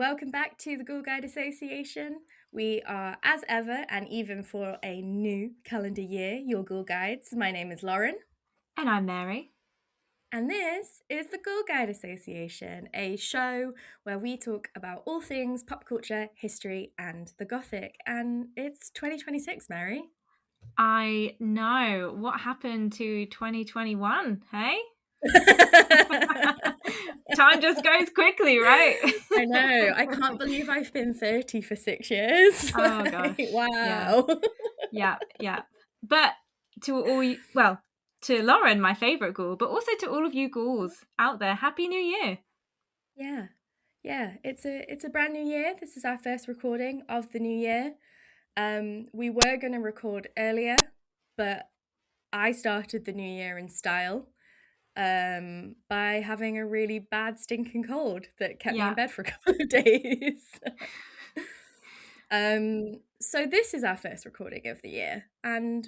welcome back to the Ghoul Guide Association. We are, as ever, and even for a new calendar year, your Ghoul Guides. My name is Lauren. And I'm Mary. And this is the Ghoul Guide Association, a show where we talk about all things pop culture, history, and the Gothic. And it's 2026, Mary. I know. What happened to 2021, hey? Time just goes quickly, right? I know. I can't believe I've been 30 for 6 years. Oh gosh. Wow. Yeah. But to Lauren, my favourite ghoul, but also to all of you ghouls out there, Happy New Year. Yeah. It's a brand new year. This is our first recording of the new year. We were going to record earlier, but I started the new year in style by having a really bad stinking cold that kept me in bed for a couple of days. So this is our first recording of the year, and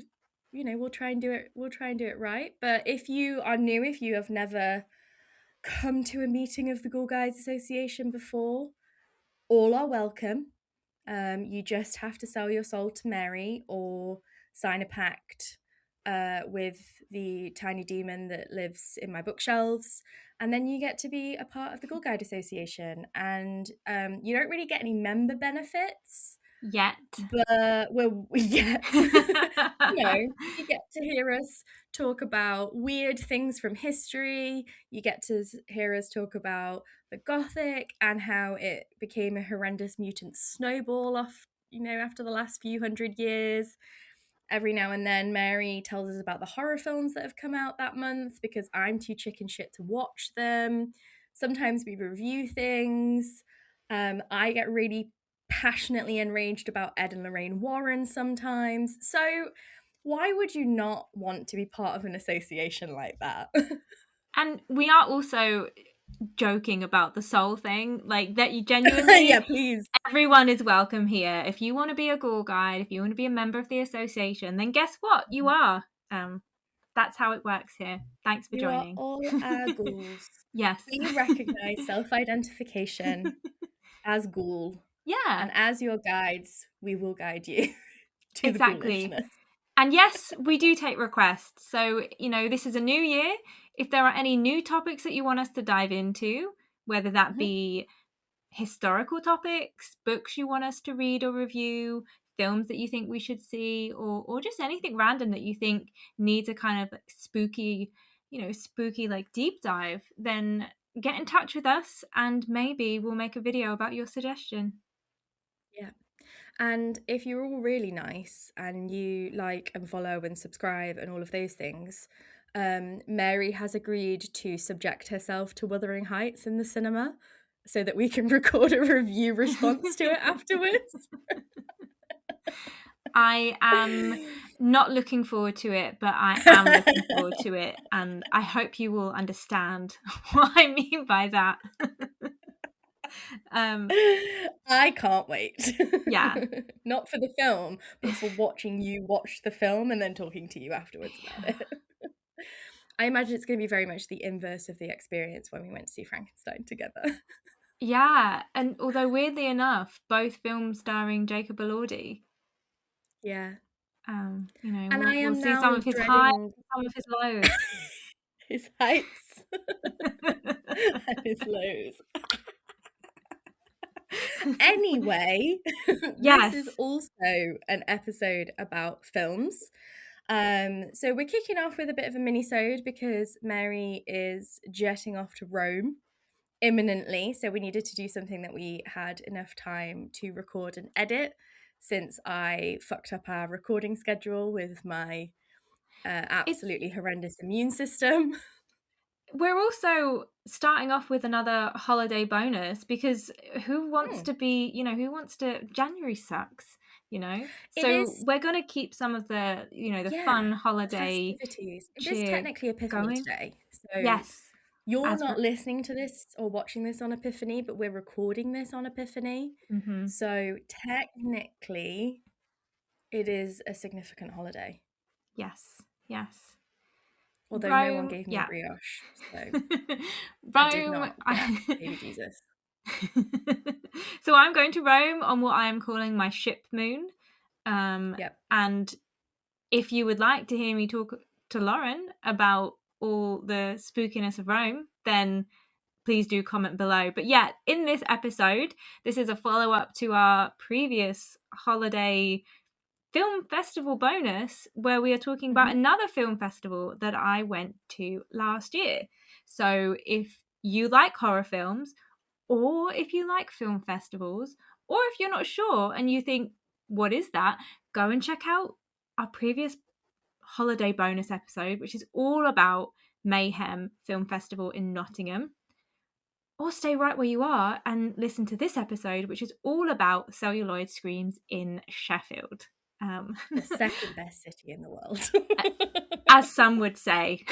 we'll try and do it right. But if you are new, if you have never come to a meeting of the Ghoul Guides Association before, all are welcome. You just have to sell your soul to Mary or sign a pact with the tiny demon that lives in my bookshelves, and then you get to be a part of the Ghoul Guide Association. And you don't really get any member benefits yet, but you get to hear us talk about weird things from history. You get to hear us talk about the Gothic and how it became a horrendous mutant snowball after the last few hundred years. Every now and then, Mary tells us about the horror films that have come out that month because I'm too chicken shit to watch them. Sometimes we review things. I get really passionately enraged about Ed and Lorraine Warren sometimes. So why would you not want to be part of an association like that? And we are also joking about the soul thing, like that you genuinely yeah, please. Everyone is welcome here. If you want to be a Ghoul Guide, if you want to be a member of the association, then guess what? You are. That's how it works here. Thanks for joining. You are all our ghouls. Yes. We recognize self-identification as ghoul. Yeah. And as your guides, we will guide you to the ghoulishness. And yes, we do take requests. So, this is a new year. If there are any new topics that you want us to dive into, whether that be historical topics, books you want us to read or review, films that you think we should see, or just anything random that you think needs a kind of spooky like deep dive, then get in touch with us and maybe we'll make a video about your suggestion. Yeah. And if you're all really nice and you like and follow and subscribe and all of those things, Mary has agreed to subject herself to Wuthering Heights in the cinema so that we can record a review response to it afterwards. I am not looking forward to it, but I am looking forward to it, and I hope you will understand what I mean by that. I can't wait. Yeah. Not for the film, but for watching you watch the film and then talking to you afterwards about it. I imagine it's going to be very much the inverse of the experience when we went to see Frankenstein together. Yeah, and although weirdly enough, both films starring Jacob Elordi. Yeah. And we'll see some of his highs, some of his lows. His heights and his lows. Anyway, yes. This is also an episode about films. So we're kicking off with a bit of a mini-sode because Mary is jetting off to Rome imminently. So we needed to do something that we had enough time to record and edit since I fucked up our recording schedule with my absolutely horrendous immune system. We're also starting off with another holiday bonus because who wants to be, January sucks, So we're going to keep some of the, the fun holiday festivities. It is technically Epiphany Day. So yes. You're not listening to this or watching this on Epiphany, but we're recording this on Epiphany. Mm-hmm. So technically, it is a significant holiday. Yes. Although no one gave me a brioche, so Rome, I did not get baby Jesus. So I'm going to Rome on what I am calling my ship moon. Yep. And if you would like to hear me talk to Lauren about all the spookiness of Rome, then please do comment below. But yeah, in this episode, this is a follow-up to our previous holiday film festival bonus where we are talking about another film festival that I went to last year. So if you like horror films, or if you like film festivals, or if you're not sure and you think, what is that? Go and check out our previous holiday bonus episode, which is all about Mayhem Film Festival in Nottingham. Or stay right where you are and listen to this episode, which is all about Celluloid Screams in Sheffield. The second best city in the world. As some would say.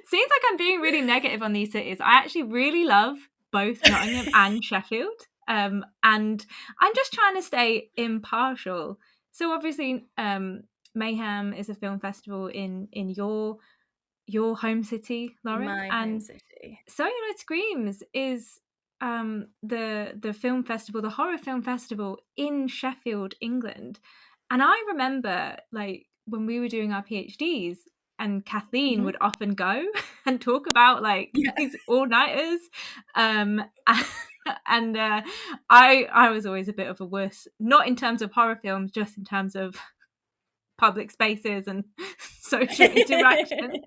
Seems like I'm being really negative on these cities. I actually really love both Nottingham and Sheffield. And I'm just trying to stay impartial. So obviously, Mayhem is a film festival in your home city, Lauren, My home and city. Celluloid Screams is the film festival, the horror film festival in Sheffield, England. And I remember, like, when we were doing our PhDs, and Kathleen would often go and talk about like these all-nighters, and I was always a bit of a wuss, not in terms of horror films, just in terms of public spaces and social interaction.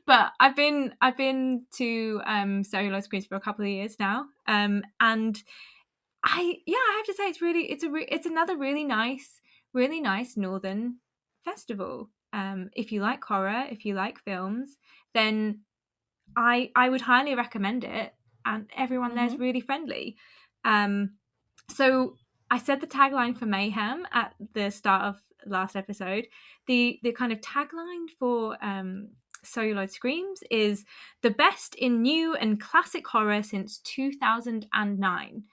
But I've been to Celluloid Screams for a couple of years now, and I have to say it's another really nice northern festival. If you like horror, if you like films, then I would highly recommend it, and everyone there's really friendly. So I said the tagline for Mayhem at the start of last episode. The kind of tagline for Celluloid Screams is the best in new and classic horror since 2009.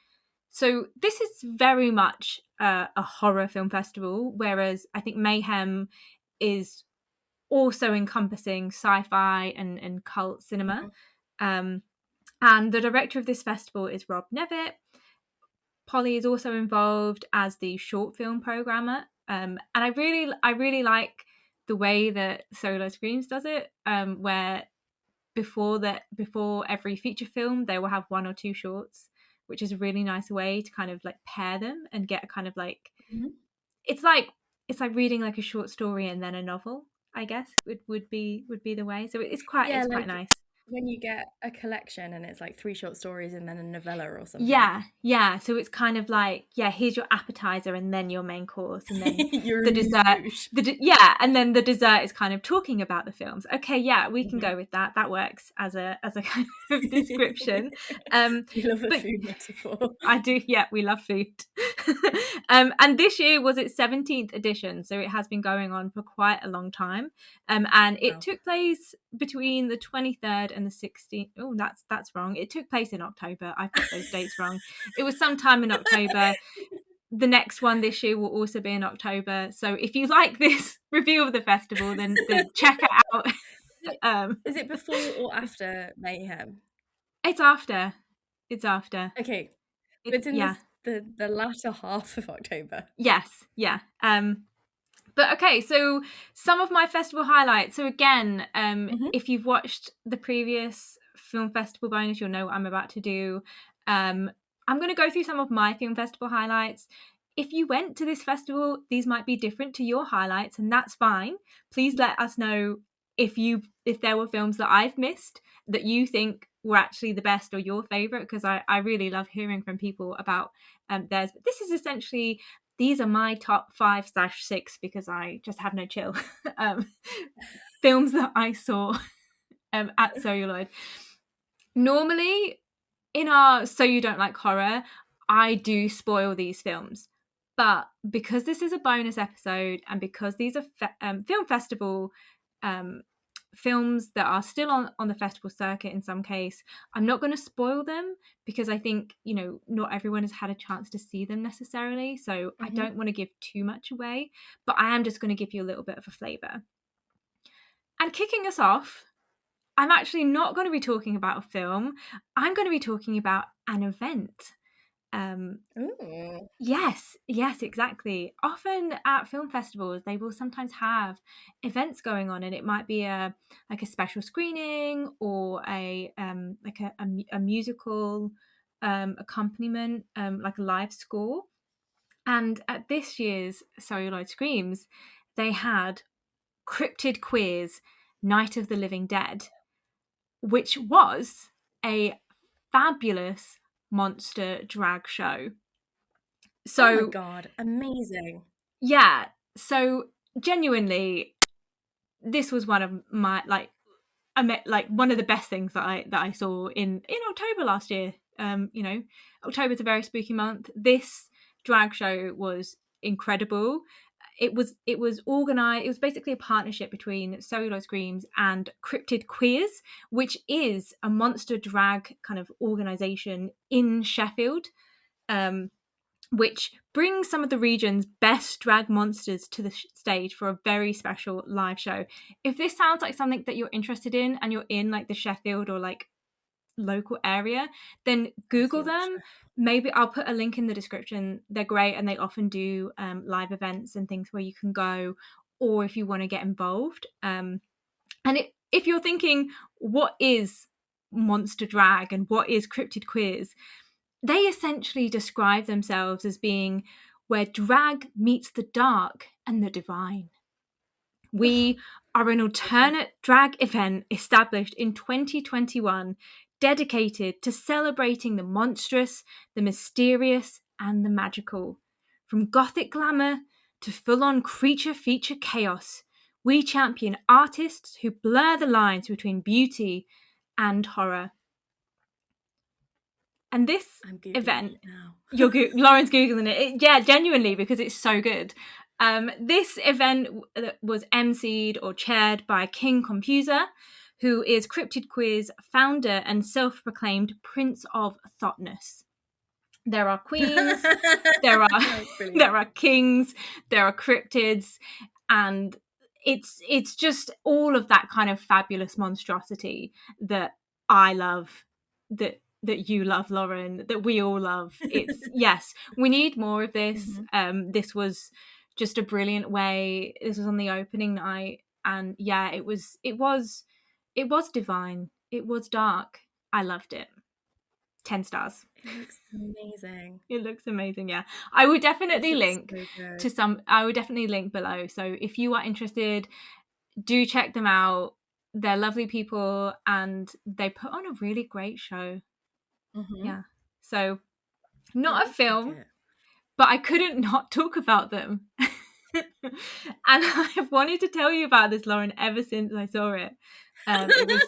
So this is very much a horror film festival, whereas I think Mayhem is also encompassing sci-fi and cult cinema. And the director of this festival is Rob Nevitt. Polly is also involved as the short film programmer, and I really like the way that Solo Screams does it, where before every feature film they will have one or two shorts, which is a really nice way to kind of like pair them and get a kind of like it's like reading like a short story and then a novel, I guess would be the way. So it's quite Like nice. when you get a collection and it's like 3 short stories and then a novella or something. Yeah. So it's kind of like, here's your appetizer and then your main course and then Your the dessert. And then the dessert is kind of talking about the films. Okay, we can go with that. That works as a kind of description. We love a food metaphor. I do. Yeah, we love food. And this year was its 17th edition, so it has been going on for quite a long time. And it took place between the 23rd and the 16th. Oh, that's wrong. It took place in October. I've got those dates wrong. It was sometime in October. The next one this year will also be in October. So if you like this review of the festival, then check it out. Is it before or after Mayhem? It's after. Okay. It's in the latter half of October. Yes, yeah. But okay, so some of my festival highlights. So again, if you've watched the previous film festival bonus, you'll know what I'm about to do. I'm going to go through some of my film festival highlights. If you went to this festival, these might be different to your highlights, and that's fine. Please let us know if there were films that I've missed that you think were actually the best or your favorite, because I really love hearing from people about theirs. But this is essentially, these are my top 5/6 because I just have no chill films that I saw at Celluloid. Normally in our So You Don't Like Horror, I do spoil these films, but because this is a bonus episode and because these are film festival films that are still on the festival circuit in some case, I'm not going to spoil them because I think, not everyone has had a chance to see them necessarily, so I don't want to give too much away, but I am just going to give you a little bit of a flavour. And kicking us off, I'm actually not going to be talking about a film. I'm going to be talking about an event. Ooh. Yes, exactly. Often at film festivals, they will sometimes have events going on, and it might be a special screening or a musical accompaniment, like a live score. And at this year's Celluloid Screams, they had Cryptid Queers Night of the Living Dead, which was a fabulous monster drag show. Oh my So, god, amazing. yeah, so genuinely, this was one of my I met one of the best things that I saw in October last year. October's a very spooky month. This drag show was incredible. It was organized. It was basically a partnership between Celluloid Screams and Cryptid Queers, which is a monster drag kind of organization in Sheffield. Which brings some of the region's best drag monsters to the stage for a very special live show. If this sounds like something that you're interested in and you're in the Sheffield or local area, then Of Google them. Yorkshire. Maybe I'll put a link in the description. They're great, and they often do live events and things where you can go, or if you want to get involved. If you're thinking, what is monster drag and what is cryptid queers? They essentially describe themselves as being where drag meets the dark and the divine. We are an alternate drag event established in 2021 dedicated to celebrating the monstrous, the mysterious, and the magical. From gothic glamour to full-on creature feature chaos, we champion artists who blur the lines between beauty and horror. And this I'm googling event, it now. Lauren's googling it. Yeah, genuinely, because it's so good. This event was emceed or chaired by King Computer, who is Cryptid Queers founder and self-proclaimed Prince of Thoughtness. There are queens, there are Brilliant. there are kings, there are cryptids, and it's just all of that kind of fabulous monstrosity that I love, that you love, Lauren, that we all love. It's yes, we need more of this. Mhm. This was just a brilliant way. This was on the opening night, and yeah, it was divine. It was dark. I loved it. 10 stars. It looks amazing. It looks amazing, yeah. I would It definitely looks link so good. I would definitely link below. So if you are interested, do check them out. They're lovely people and they put on a really great show. Mhm. Yeah. So It not a looks like film, it. but I couldn't not talk about them. And I've wanted to tell you about this, Lauren, ever since I saw it. It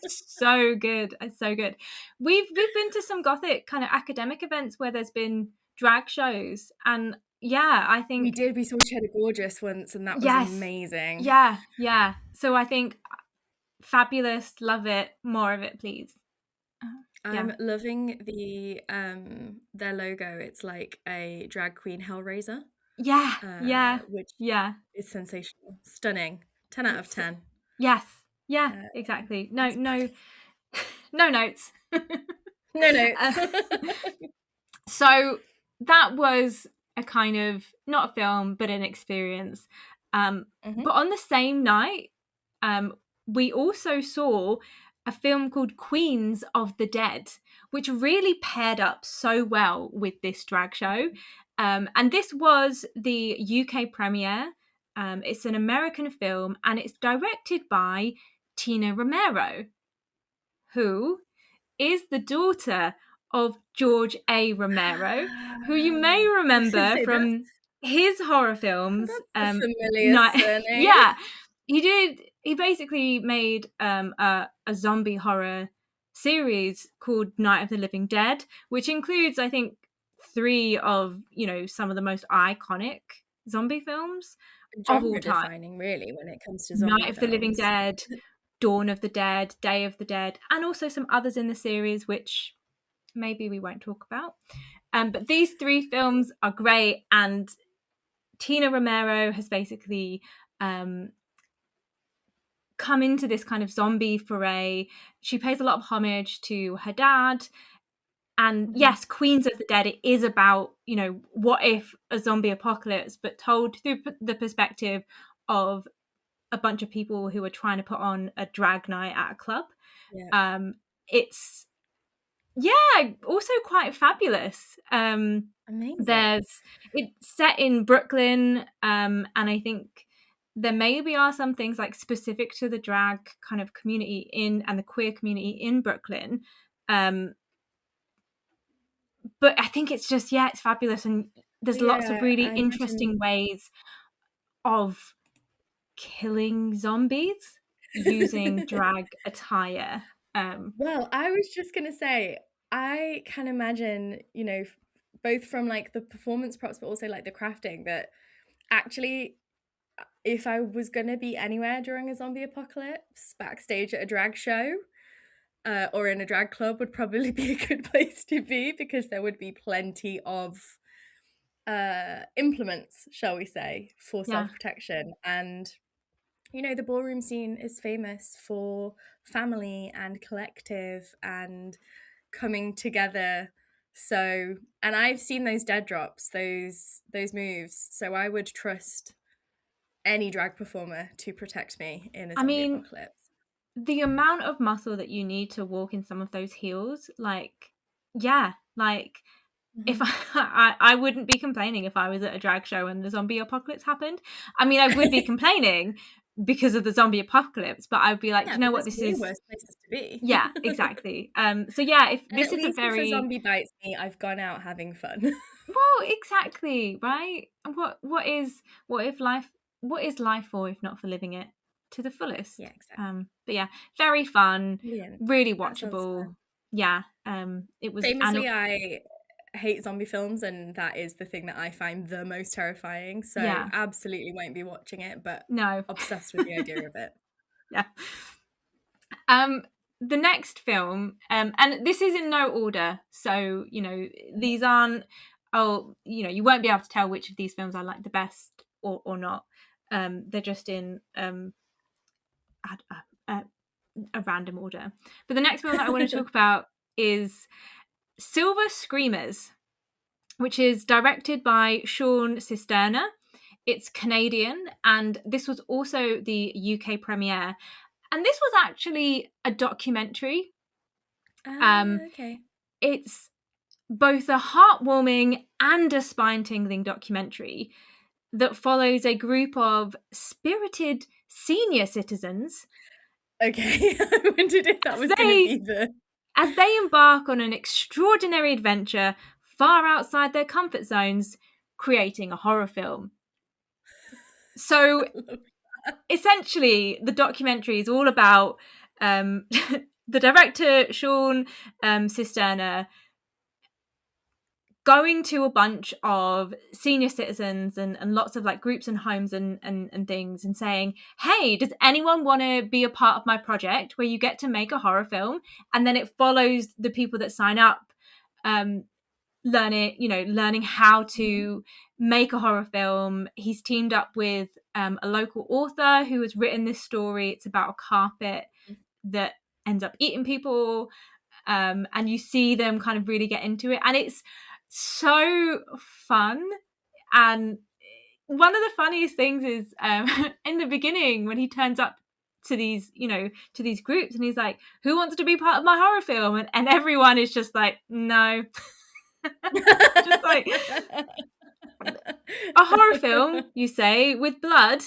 was so good. It's so good. We've been to some gothic kind of academic events where there's been drag shows, and yeah, I We think did, we saw Cheddar Gorgeous once, and that was yes, amazing. yeah. So I think fabulous, love it, more of it, please. Yeah, I'm loving their logo. It's like a drag queen Hellraiser, yeah, which yeah. is sensational. Stunning. 10 out of It's, 10. yes, yeah, Uh, exactly. No, it's no, no notes. no Uh, notes. so that was a kind of not a film but an experience, Mhm. but on the same night, we also saw a film called Queens of the Dead, which really paired up so well with this drag show. And this was the UK premiere. It's an American film and it's directed by Tina Romero, who is the daughter of George A. Romero, who you may I was gonna remember say from his horror films. that's a familiar Night, surname. yeah, he did. He basically made a zombie horror series called Night of the Living Dead, which includes, I think, three of some of the most iconic zombie films of all Genre time: defining, really, when it comes to zombie Night of the Living films. Dead, Dawn of the Dead, Day of the Dead, and also some others in the series, which maybe we won't talk about. But these three films are great, and Tina Romero has basically come into this kind of zombie foray. She pays a lot of homage to her dad. And yes, Queens of the Dead, it is about, you know, what if a zombie apocalypse, but told through the perspective of a bunch of people who are trying to put on a drag night at a club. Yeah. It's, also quite fabulous. Amazing. It's set in Brooklyn, and I think there maybe are some things like specific to the drag kind of community and the queer community in Brooklyn. But I think it's just, it's fabulous, and there's lots of Yeah, really I interesting imagine. ways of killing zombies using drag attire. Well, I was just gonna say, I can imagine, both from like the performance props, but also like the crafting, that actually, if I was gonna be anywhere during a zombie apocalypse, backstage at a drag show, or in a drag club would probably be a good place to be, because there would be plenty of implements, shall we say, for Yeah. self-protection. And the ballroom scene is famous for family and collective and coming together. So, and I've seen those dead drops, those moves. So I would trust any drag performer to protect me in a I zombie mean, apocalypse. the amount of muscle that you need to walk in some of those heels, like, yeah, like, if Mhm. I wouldn't be complaining if I was at a drag show and the zombie apocalypse happened. I mean, I would be complaining because of the zombie apocalypse, but I'd be like, Yeah, you know but what, there's this way is, worse places to be. yeah, exactly. So yeah, if And this at is a least if a very, zombie bites me, I've gone out having fun. well, exactly, right? And what if life what is life for if not for living it to the Yeah, fullest? exactly. But yeah, very fun, Brilliant. really That sounds watchable. fun. Yeah, it was, and Famously, I hate zombie films, and that is the thing that I find the most terrifying. So yeah, absolutely won't be watching it, but no. obsessed with the idea of it. Yeah. Um, the next film, and this is in no order, so these aren't. Oh, you won't be able to tell which of these films I like the best or not. They're just in a, a random order. But the next film that I want to talk about is Silver Screamers, which is directed by Sean Cisterna. It's Canadian, and this was also the UK premiere. And this was actually a documentary. Okay. It's both a heartwarming and a spine-tingling documentary that follows a group of spirited senior citizens Okay. I wondered if that as was gonna they be the as they embark on an extraordinary adventure far outside their comfort zones, creating a horror film. So essentially, the documentary is all about the director, Sean Cisterna, going to a bunch of senior citizens and lots of like groups and homes and things and saying, hey, does anyone want to be a part of my project where you get to make a horror film? And then it follows the people that sign up, learning how Mhm. to make a horror film. He's teamed up with a local author who has written this story. It's about a carpet that ends up eating people, and you see them kind of really get into it, and it's so fun. And one of the funniest things is in the beginning when he turns up to these groups and he's like, who wants to be part of my horror film, and everyone is just like, no. Just like, a horror film, you say, with blood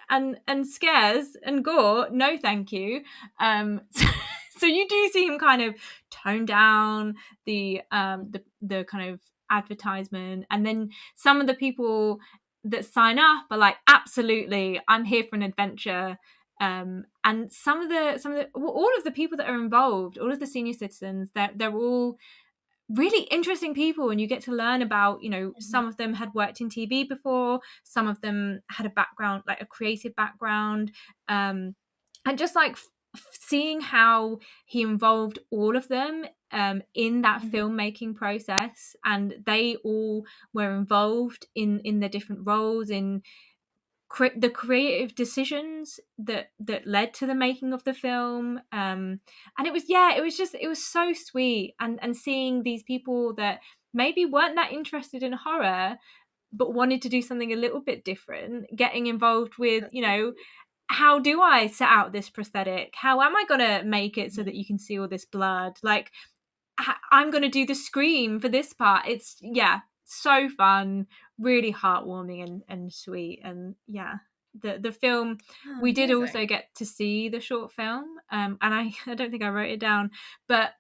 and scares and gore, no thank you. So you do see him kind of tone down the kind of advertisement, and then some of the people that sign up are like, absolutely, I'm here for an adventure. And all of the people that are involved, all of the senior citizens, they're all really interesting people, and you get to learn about, Mhm. some of them had worked in TV before, some of them had a background, like a creative background, and just like seeing how he involved all of them in that Mhm. filmmaking process, and they all were involved in their different roles in the creative decisions that led to the making of the film. And it was so sweet, and seeing these people that maybe weren't that interested in horror but wanted to do something a little bit different, getting involved with, That's so sweet. how do I set out this prosthetic? How am I going to make it so Mhm. that you can see all this blood? Like, I'm going to do the scream for this part. It's, yeah, so fun, really heartwarming and sweet. And yeah, the film, Oh, we did also amazing. get to see the short film. And I don't think I wrote it down, but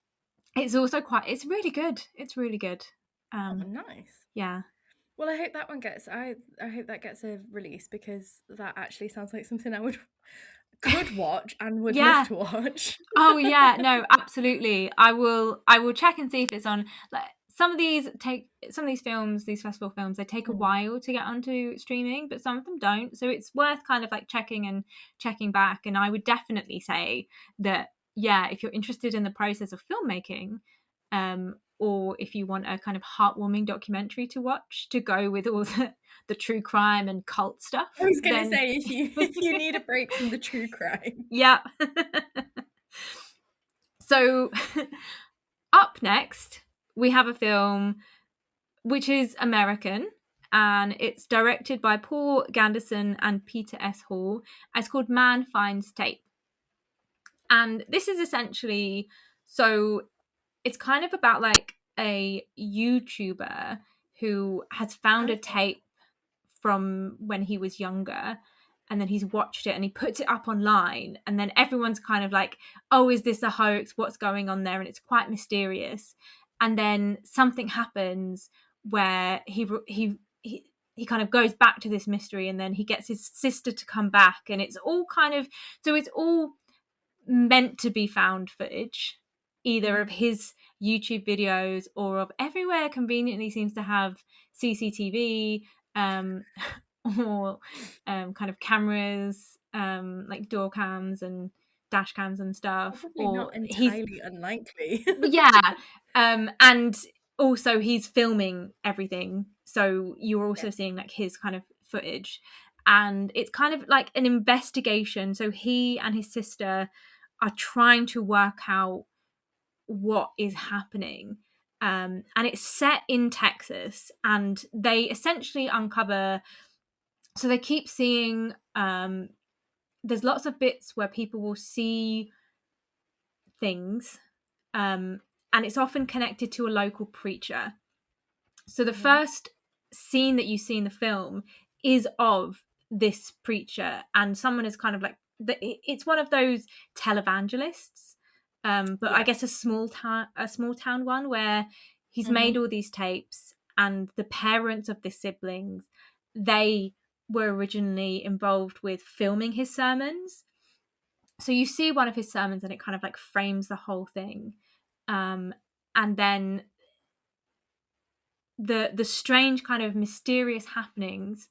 it's also it's really good. It's really good. Oh, Um, nice. yeah. Well, I hope that one gets I hope that gets a release, because that actually sounds like something I would could watch and would love Yeah. to watch. Oh yeah, no, absolutely. I will check and see if it's on. Like, some of these films, these festival films, they take a Mm. while to get onto streaming, but some of them don't. So it's worth kind of like checking back. And I would definitely say that, yeah, if you're interested in the process of filmmaking, or if you want a kind of heartwarming documentary to watch to go with all the true crime and cult I stuff, was gonna then say, if you need a break from the true crime. yeah. So up next, we have a film which is American, and it's directed by Paul Ganderson and Peter S. Hall. And it's called Man Finds Tape. And this is essentially, so it's kind of about like a YouTuber who has found a Okay. tape from when he was younger, and then he's watched it and he puts it up online, and then everyone's kind of like, oh, is this a hoax, what's going on there? And it's quite mysterious. And then something happens where he kind of goes back to this mystery, and then he gets his sister to come back, and it's all kind of, so it's all meant to be found footage, either of Mhm. his YouTube videos or of everywhere conveniently seems to have CCTV, um, or kind of cameras, like door cams and dash cams and stuff. Probably Or not he's, entirely unlikely. yeah, and also he's filming everything, so you're Yeah. also seeing like his kind of footage, and it's kind of like an investigation. So he and his sister are trying to work out what is happening. And it's set in Texas, and they essentially uncover, so they keep seeing, there's lots of bits where people will see things, um, and it's often connected to a local preacher. So the Mhm. first scene that you see in the film is of this preacher, and someone is kind of like, it's one of those televangelists, but I Yeah. guess a small town one, where he's made Mhm. all these tapes, and the parents of the siblings, they were originally involved with filming his sermons. So you see one of his sermons, and it kind of like frames the whole thing. And then the strange kind of mysterious happenings.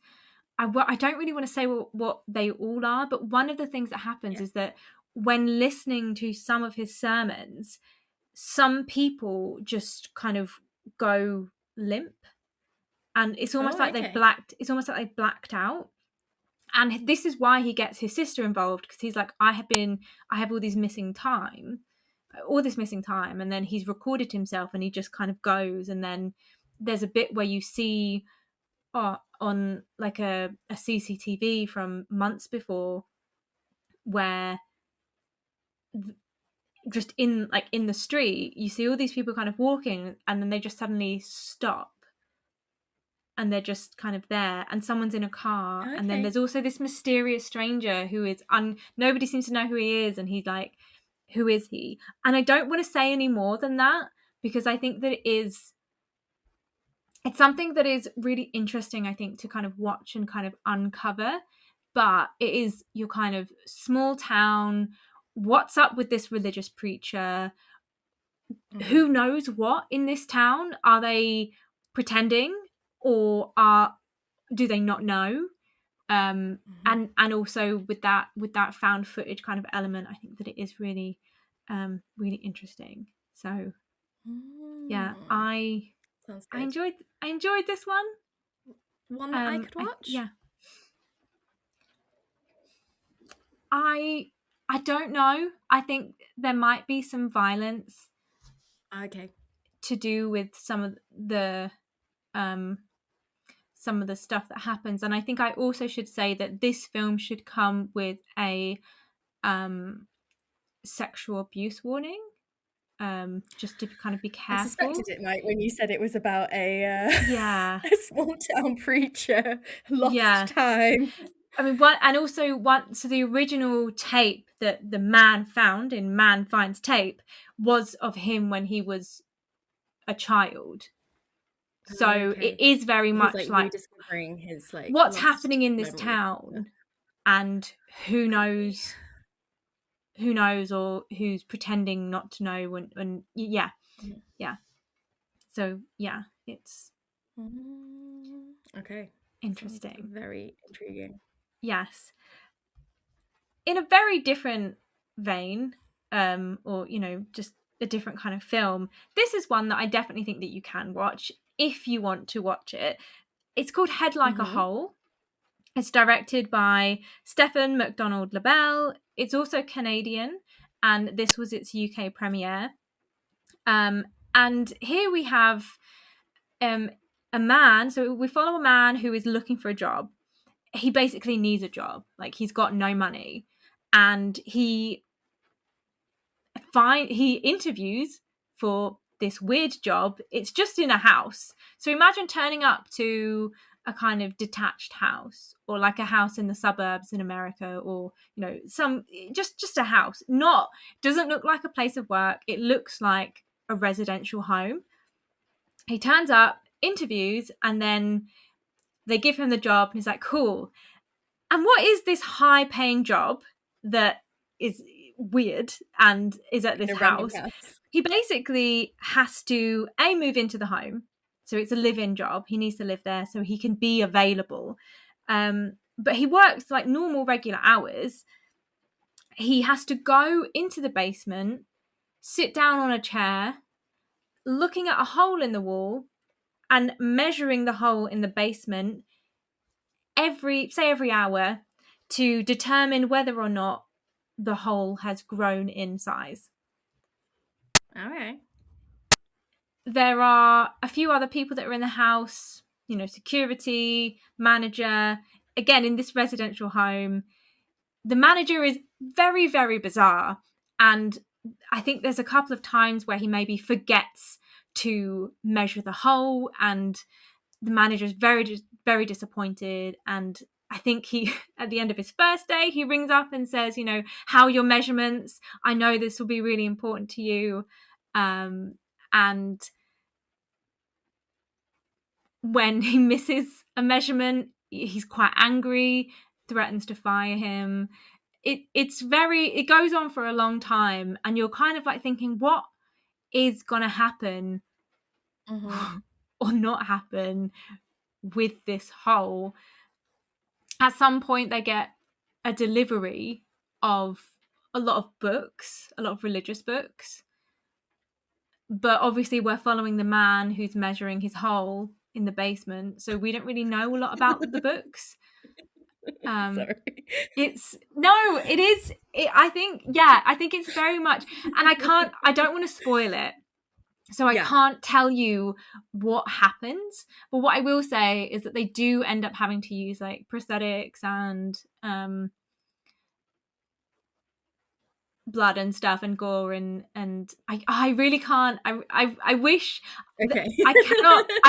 I don't really want to say what they all are, but one of the things that happens Yeah. is that when listening to some of his sermons, some people just kind of go limp, and Oh, okay. it's almost like they blacked out. And this is why he gets his sister involved, because he's like, I have all this missing time. And then he's recorded himself, and he just kind of goes. And then there's a bit where you see, on like a CCTV from months before, where just in the street, you see all these people kind of walking, and then they just suddenly stop, and they're just kind of there, and someone's in a car. And then Okay. there's also this mysterious stranger who is nobody seems to know who he is, and he's like, who is he? And I don't want to say any more than that, because I think that it's something that is really interesting, I think, to kind of watch and kind of uncover. But it is your kind of small town, what's up with this religious preacher? Mhm. Who knows what in this town? Are they pretending, or are do they not know? Mhm. And also with that found footage kind of element, I think that it is really, really interesting. So yeah, Mm. I Sounds I good. enjoyed I enjoyed this one. One that I could I watch? Yeah. I don't know. I think there might be some violence Okay. to do with um some of the stuff that happens, and I think I also should say that this film should come with a sexual abuse warning, just to kind of be I suspected careful. it might when you said it was about Yeah, a small town preacher, lost yeah. time. I mean, one, and also one. So the original tape that the man found in Man Finds Tape was of him when he was a child. So it Okay. is very He's, much like, like rediscovering his, like, what's lost happening in this memories. Yeah. town, and who Okay. knows, who knows, or who's pretending not to know. When yeah, Mhm. yeah. So yeah, it's Okay. Sounds interesting. very intriguing. Yes. In a very different vein, or just a different kind of film, this is one that I definitely think that you can watch if you want to watch it. It's called Head Like a Mhm. Hole. It's directed by Stephen McDonald Labelle. It's also Canadian, and this was its UK premiere. Um, and here we have um, a man. So we follow a man who is looking for a job. He basically needs a job. Like, he's got no money, and he interviews for this weird job. It's just in a house. So imagine turning up to a kind of detached house, or like a house in the suburbs in America, or some just a house. Not Doesn't look like a place of work. It looks like a residential home. He turns up, interviews, and then they give him the job, and he's like, cool. And what is this high paying job that is weird and is at this In a random house? house. He basically has to move into the home. So it's a live-in job. He needs to live there so he can be available. But he works like normal, regular hours. He has to go into the basement, sit down on a chair, looking at a hole in the wall and measuring the hole in the basement every hour to determine whether or not the hole has grown in size. Okay. There are a few other people that are in the house, security, manager. Again, in this residential home, the manager is very, very bizarre. And I think there's a couple of times where he maybe forgets to measure the hole, and the manager is very, very disappointed. And I think he, at the end of his first day, he rings up and says, how are your measurements? I know this will be really important to you. And when he misses a measurement, he's quite angry, threatens to fire him. It goes on for a long time, and you're kind of like thinking, what is going to happen Mhm. or not happen with this hole? At some point, they get a delivery of a lot of books, a lot of religious books. But obviously, we're following the man who's measuring his hole in the basement, so we don't really know a lot about the books. Um, Sorry. it's no, it is. I think, yeah, I think it's very much, and I don't want to spoil it, so I Yeah. can't tell you what happens. But what I will say is that they do end up having to use like prosthetics and blood and stuff and gore, and I really can't. I wish that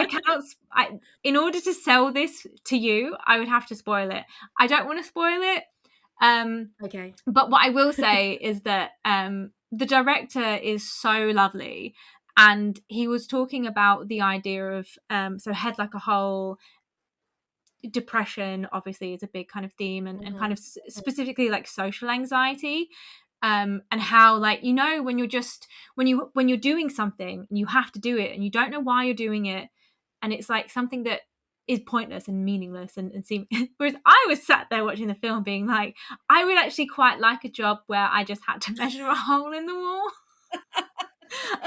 Okay. in order to sell this to you, I would have to spoil it. I don't want to spoil it. Okay. But what I will say is that the director is so lovely, and he was talking about the idea of so Head Like a Hole. Depression obviously is a big kind of theme, and kind Mhm. of specifically like social anxiety, and how, like, when you're just when you're doing something and you have to do it and you don't know why you're doing it, and it's like something that is pointless and meaningless, and seem whereas I was sat there watching the film being like, I would actually quite like a job where I just had to measure a hole in the wall.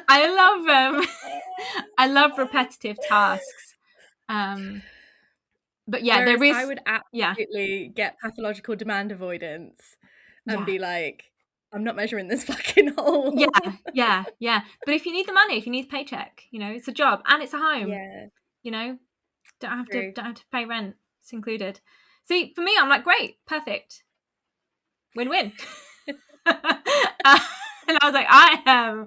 I love I love repetitive tasks. um but yeah, there Whereas I is, would yeah. absolutely get pathological demand avoidance. and Yeah. be like, I'm not measuring this fucking hole. Yeah. But if you need the money, if you need the paycheck, you know, it's a job and it's a home, Yeah, you know, don't have true. to pay rent. It's included. See, for me, I'm like, great, perfect, win-win. And I was like, I am.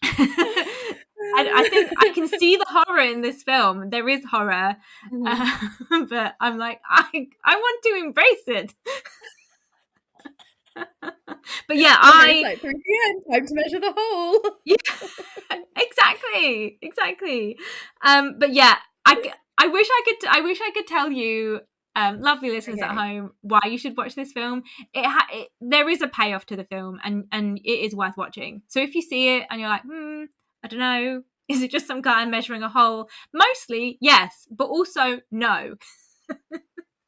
I think I can see the horror in this film. There is horror, Mhm. but I'm like, I want to embrace it. But yeah, And it's like 3 p.m. time to measure the hole. yeah, exactly. But yeah, I wish I could tell you, lovely listeners at Okay. home, why you should watch this film. There is a payoff to the film, and it is worth watching. So if you see it and you're like, I don't know, is it just some guy measuring a hole? Mostly yes, but also no.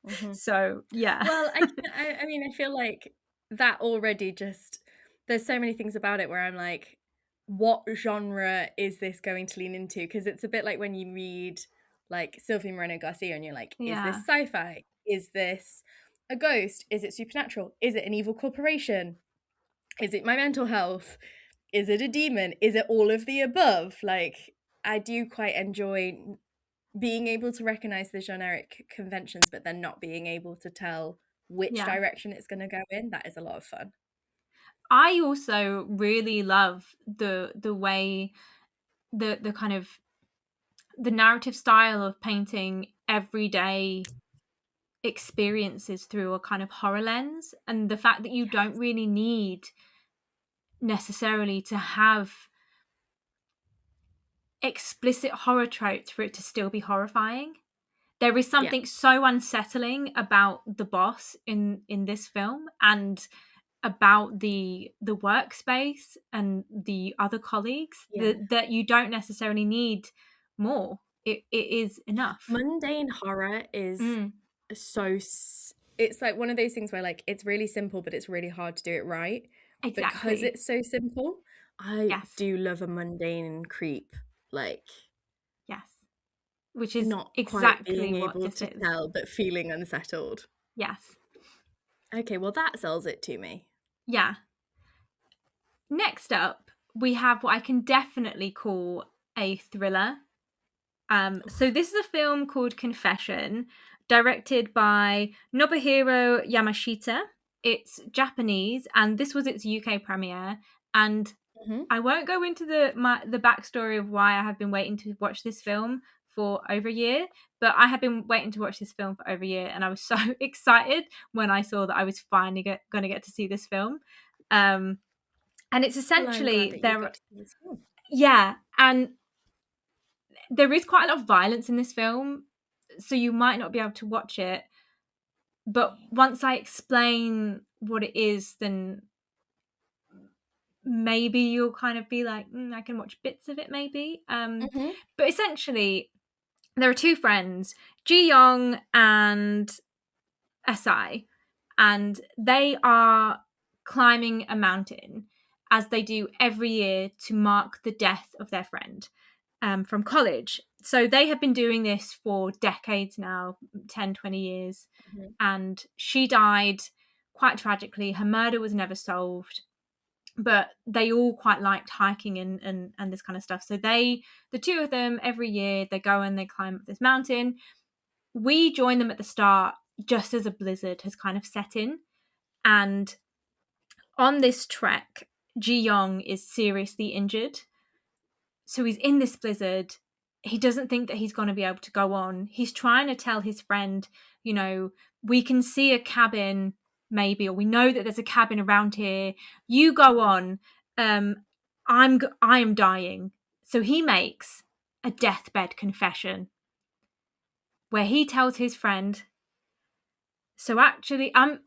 Mhm. So yeah. Well, I mean, I feel like that already just there's so many things about it where I'm like, what genre is this going to lean into? Because it's a bit like when you read like Sylvie Moreno Garcia and you're like, is this Yeah, sci-fi? Is this a ghost? Is it supernatural? Is it an evil corporation? Is it my mental health? Is it a demon? Is it all of the above? Like, I do quite enjoy being able to recognize the generic conventions, but then not being able to tell which yeah. direction it's going to go in. That is a lot of fun. I also really love the way the kind of the narrative style of painting everyday experiences through a kind of horror lens, and the fact that you don't really need necessarily to have explicit horror tropes for it to still be horrifying. There is Yeah. something so unsettling about the boss in this film, and about the workspace and the other colleagues, Yeah. that you don't necessarily need more. It is enough. Mundane horror is Mm, it's like one of those things where like it's really simple, but it's really hard to do it right. Because exactly. it's so simple, I Yes. do love a mundane creep. Like Yes. Which is not quite exactly being what able this to is. tell, but feeling unsettled. Yes. Okay, well that sells it to me. Yeah. Next up, we have what I can definitely call a thriller. So this is a film called Confession, directed by Nobuhiro Yamashita. It's Japanese, and this was its UK premiere. And Mhm. I won't go into the backstory of why I have been waiting to watch this film for over a year, but I have been waiting to watch this film for over a year, and I was so excited when I saw that I was finally going to get to see this film. And it's Well, I'm glad essentially that you got to see this film. yeah, and there is quite a lot of violence in this film, so you might not be able to watch it. But once I explain what it is, then maybe you'll kind of be like, I can watch bits of it, maybe. Mhm. But essentially, there are two friends, Ji Young and SI, and they are climbing a mountain, as they do every year, to mark the death of their friend from college. So they have been doing this for decades now, 10, 20 years. Mhm. And she died quite tragically. Her murder was never solved. But they all quite liked hiking and this kind of stuff. So the two of them, every year, they go and they climb up this mountain. We join them at the start just as a blizzard has kind of set in. And on this trek, Ji Young is seriously injured. So he's in this blizzard. He doesn't think that he's going to be able to go on. He's trying to tell his friend, we can see a cabin maybe, or we know that there's a cabin around here. You go on. I am dying. So he makes a deathbed confession where he tells his friend, so actually I'm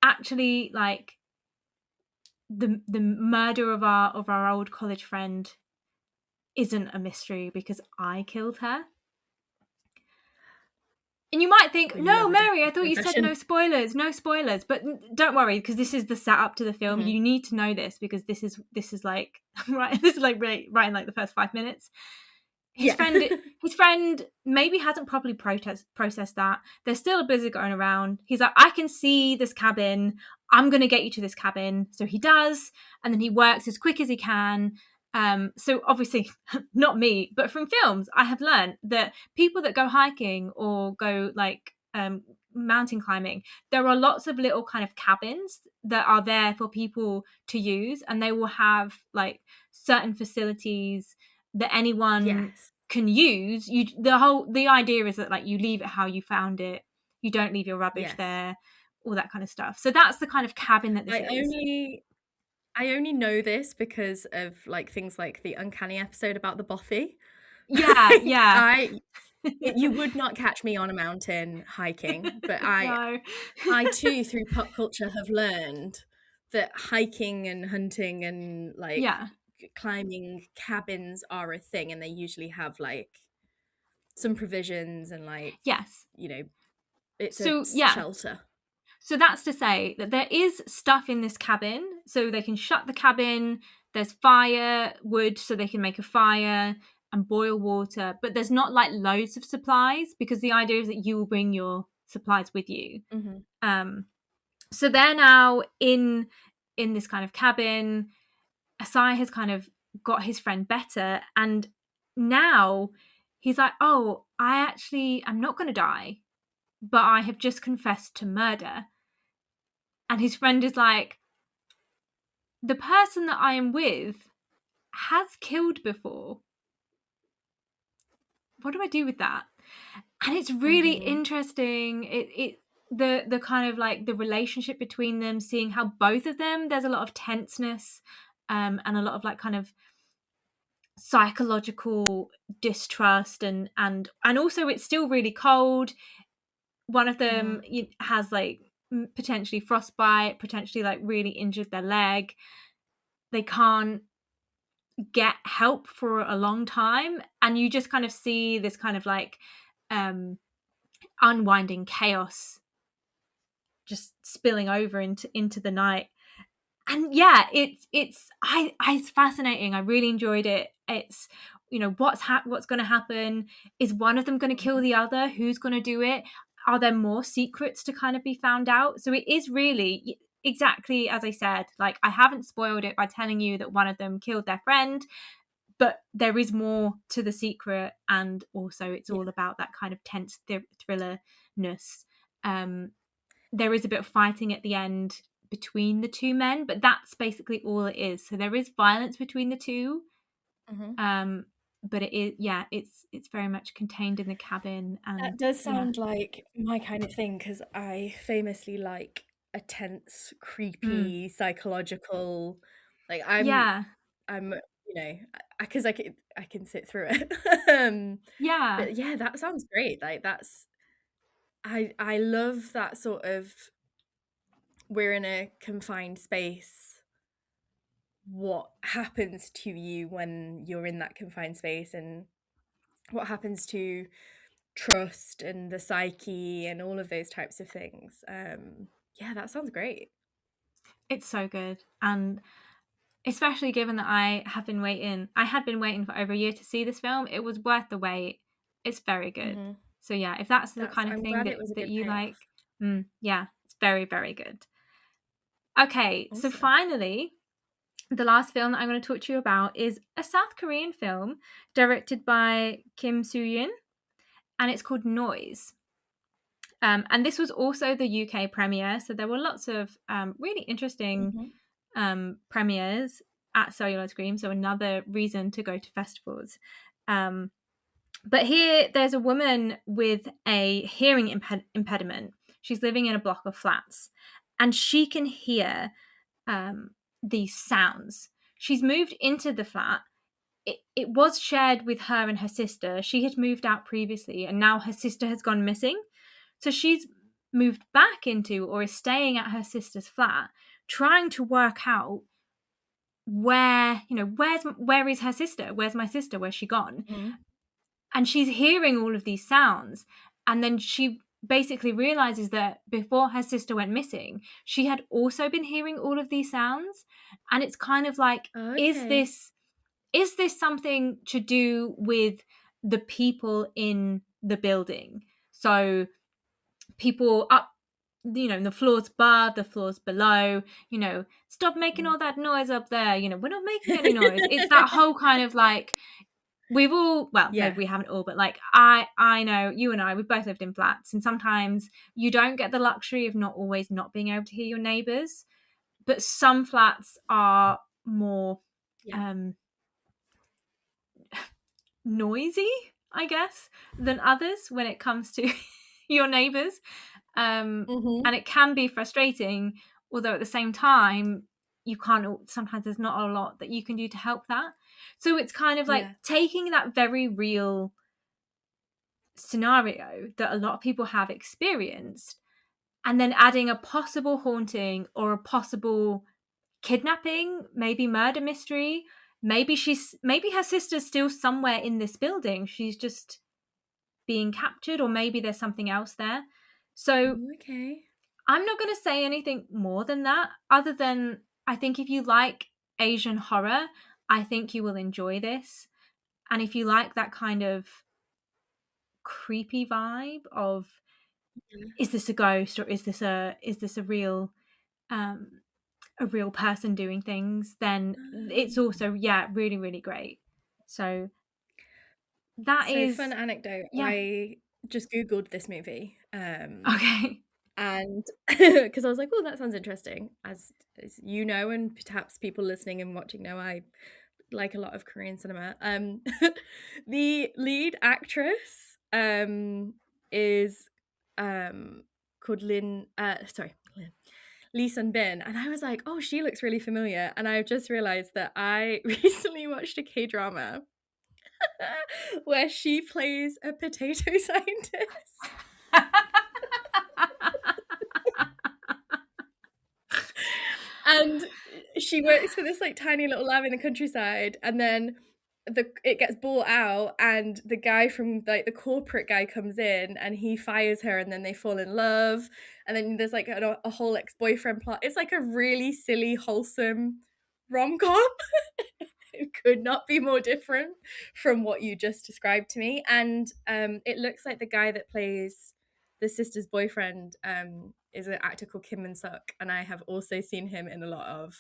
actually like the murder of our old college friend isn't a mystery because I killed her. And you might think, We no, love a Mary, I deathbed thought you said confession. no spoilers. But don't worry, because this is the setup to the film. Mhm. You need to know this because this is like right. This is like right in like the first 5 minutes. his Yeah. friend maybe hasn't properly processed that. There's still a blizzard going around. He's like, I can see this cabin. I'm going to get you to this cabin. So he does. And then he works as quick as he can. So obviously, not me, but from films, I have learned that people that go hiking or go like mountain climbing, there are lots of little kind of cabins that are there for people to use. And they will have like certain facilities that anyone Yes. can use. The idea is that like you leave it how you found it, you don't leave your rubbish Yes. there, all that kind of stuff. So that's the kind of cabin that this I is. only I only know this because of, like, things like the Uncanny episode about the bothy. Yeah, Like, yeah. you would not catch me on a mountain hiking, but I No. I too, through pop culture, have learned that hiking and hunting and, like, Yeah. climbing cabins are a thing, and they usually have, like, some provisions and, like, Yes. you know, it's a So s yeah. shelter. So that's to say that there is stuff in this cabin, so they can shut the cabin. There's firewood, so they can make a fire and boil water. But there's not like loads of supplies because the idea is that you will bring your supplies with you. Mhm. Um, so they're now in this kind of cabin. Asai has kind of got his friend better, and now he's like, "Oh, I'm not going to die, but I have just confessed to murder." And his friend is like, the person that I am with has killed before. What do I do with that? And it's really Mhm. interesting. The kind of like the relationship between them, seeing how both of them, there's a lot of tenseness, and a lot of like kind of psychological distrust, and also it's still really cold. One of them Mhm. has like potentially frostbite, potentially like really injured their leg. They can't get help for a long time, and you just kind of see this kind of like um unwinding chaos just spilling over into the night. And yeah, it's fascinating. I really enjoyed it. It's, what's going to happen. Is one of them going to kill Mhm. the other? Who's going to do it? Are there more secrets to kind of be found out? So it is really exactly as I said. Like, I haven't spoiled it by telling you that one of them killed their friend, but there is more to the secret, and also it's Yeah. all about that kind of tense thrillerness. There is a bit of fighting at the end between the two men, but that's basically all it is. So there is violence between the two, Mhm. um, but it is, yeah, it's very much contained in the cabin, That and does yeah, sound like my kind of thing because I famously like a tense, mm, creepy, psychological, like, yeah, I'm, you know, because I can sit through it. Um, yeah, but yeah, that sounds great, like, I love that sort of we're in a confined space, what happens to you when you're in that confined space, and what happens to trust and the psyche and all of those types of things. Yeah, that sounds great. it's so good, and especially given that I had been waiting for over a year to see this film. It was worth the wait. It's very good. Mhm. So yeah, if that's the That's kind of I'm thing glad it that was a good you payoff. like, yeah, it's very, very good. Okay, so Awesome. finally, the last film that I'm going to talk to you about is a South Korean film directed by Kim Soo-yoon, and it's called Noise. And this was also the UK premiere, so there were lots of really interesting Mhm. premieres at Celluloid Screams, so another reason to go to festivals. Um, but here, there's a woman with a hearing impediment. She's living in a block of flats, and she can hear um, these sounds. She's moved into the flat. It was shared with her and her sister. She had moved out previously, and now her sister has gone missing. So she's moved back into, or is staying at her sister's flat, trying to work out where is her sister? Where's my sister? Where's she gone? Mhm. And she's hearing all of these sounds, and then she basically realizes that before her sister went missing, she had also been hearing all of these sounds, and it's kind of like, is Okay. this is this something to do with the people in the building. So people up, the floors above, the floors below, stop making all that noise up there, we're not making any noise. It's that whole kind of like, we've all, well, Yeah. maybe we haven't all, but like I know you and I, we've both lived in flats, and sometimes you don't get the luxury of not always not being able to hear your neighbors, but some flats are more Yeah. noisy, I guess, than others when it comes to your neighbors. And it can be frustrating, although at the same time, you can't, sometimes there's not a lot that you can do to help that. So it's kind of like Yeah. taking that very real scenario that a lot of people have experienced and then adding a possible haunting or a possible kidnapping, maybe murder mystery. Maybe her sister's still somewhere in this building. She's just being captured, or maybe there's something else there. So Okay. I'm not going to say anything more than that, other than I think if you like Asian horror, I think you will enjoy this. And if you like that kind of creepy vibe of, is this a ghost, or is this a real person doing things, then it's also, really, really great. So that So, fun is, anecdote, yeah. I just Googled this movie, Okay. and because I was like, "Oh, that sounds interesting." As you know, and perhaps people listening and watching know, I like a lot of Korean cinema. The lead actress is called Lin, Lee Sun Bin, and I was like, "Oh, she looks really familiar." And I've just realized that I recently watched a K-drama where she plays a potato scientist. And she works for this like tiny little lab in the countryside, and then it gets bought out, and the guy from like the corporate guy comes in and he fires her, and then they fall in love, and then there's like a whole ex-boyfriend plot. It's like a really silly, wholesome rom-com. It could not be more different from what you just described to me. And it looks like the guy that plays the sister's boyfriend is an actor called Kim Min Suk, and I have also seen him in a lot of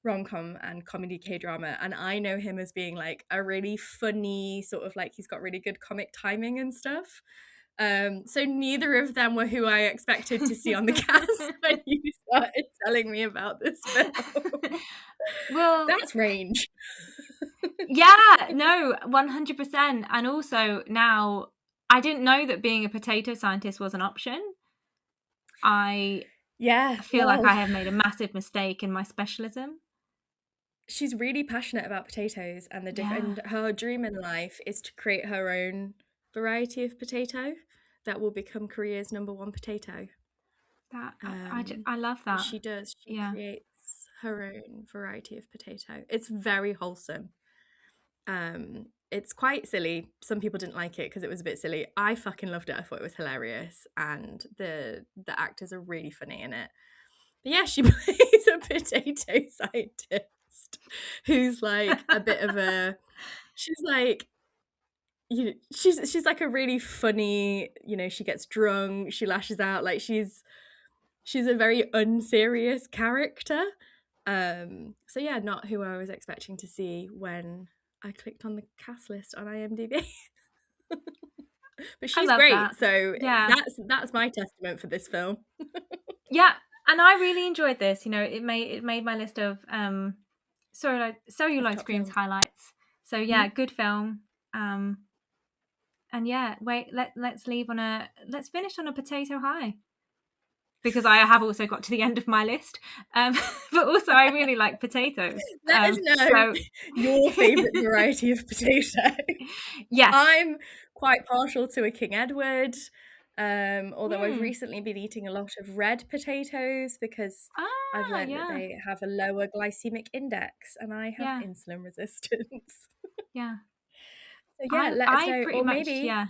rom-com and comedy K-drama, and I know him as being like a really funny sort of like, he's got really good comic timing and stuff. So neither of them were who I expected to see on the cast when you started telling me about this film. Well, That's range. yeah, no, 100%. And also now, I didn't know that being a potato scientist was an option. I Yeah, feel like I well, have made a massive mistake in my specialism. she's really passionate about potatoes, and Yeah, her dream in life is to create her own variety of potato that will become Korea's #1 potato. that Um, I love that. she does. She Yeah, creates her own variety of potato. It's very wholesome. It's quite silly. Some people didn't like it because it was a bit silly. I fucking loved it. I thought it was hilarious, and the actors are really funny in it. But yeah, she plays a potato scientist who's like a bit of a. She's like, she's like a really funny. She gets drunk. She lashes out. Like she's a very unserious character. So yeah, not who I was expecting to see when I clicked on the cast list on IMDb. But I she's love great, that. so Yeah, that's my testament for this film. yeah, and I really enjoyed this. It made my list of Of celluloid top screams films. highlights. So yeah, Mhm. good film. Um, and yeah, wait, let's finish on a potato high, because I have also got to the end of my list. Um, but also I really like potatoes. Let us know So your favourite variety of potato. yes. I'm quite partial to a King Edward, although I've Hmm. recently been eating a lot of red potatoes because I've Ah, learned that yeah, they have a lower glycemic index, and I have yeah, insulin resistance. yeah. So yeah, I let us I know. pretty Or much, maybe, yeah.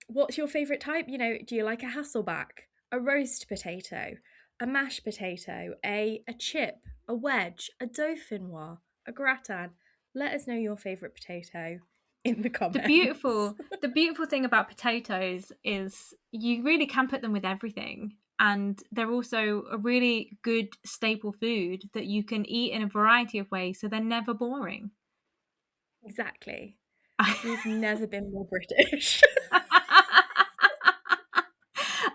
what's your favourite type? Do you like a Hasselback, a roast potato, a mashed potato, a chip, a wedge, a dauphinoise, a gratin? Let us know your favourite potato in the comments. The beautiful thing about potatoes is you really can put them with everything, and they're also a really good staple food that you can eat in a variety of ways, so they're never boring. Exactly. We've never been more British.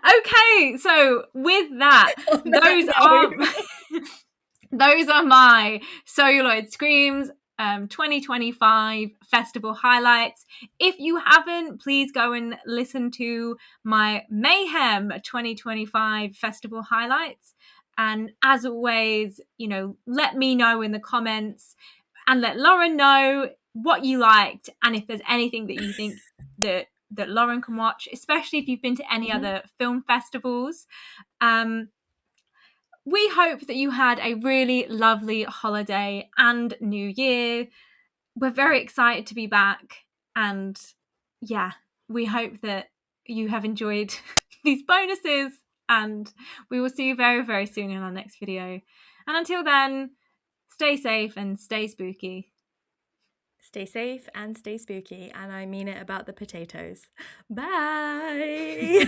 Okay, so with that, On that those are my Celluloid Screams 2025 festival highlights. If you haven't, please go and listen to my Mayhem 2025 festival highlights. And as always, let me know in the comments and let Lauren know what you liked and if there's anything that you think that Lauren can watch, especially if you've been to any other film festivals. We hope that you had a really lovely holiday and New Year. We're very excited to be back, and yeah, we hope that you have enjoyed these bonuses, and we will see you very, very soon in our next video. And until then, stay safe and stay spooky. Stay safe and stay spooky, and I mean it about the potatoes. Bye!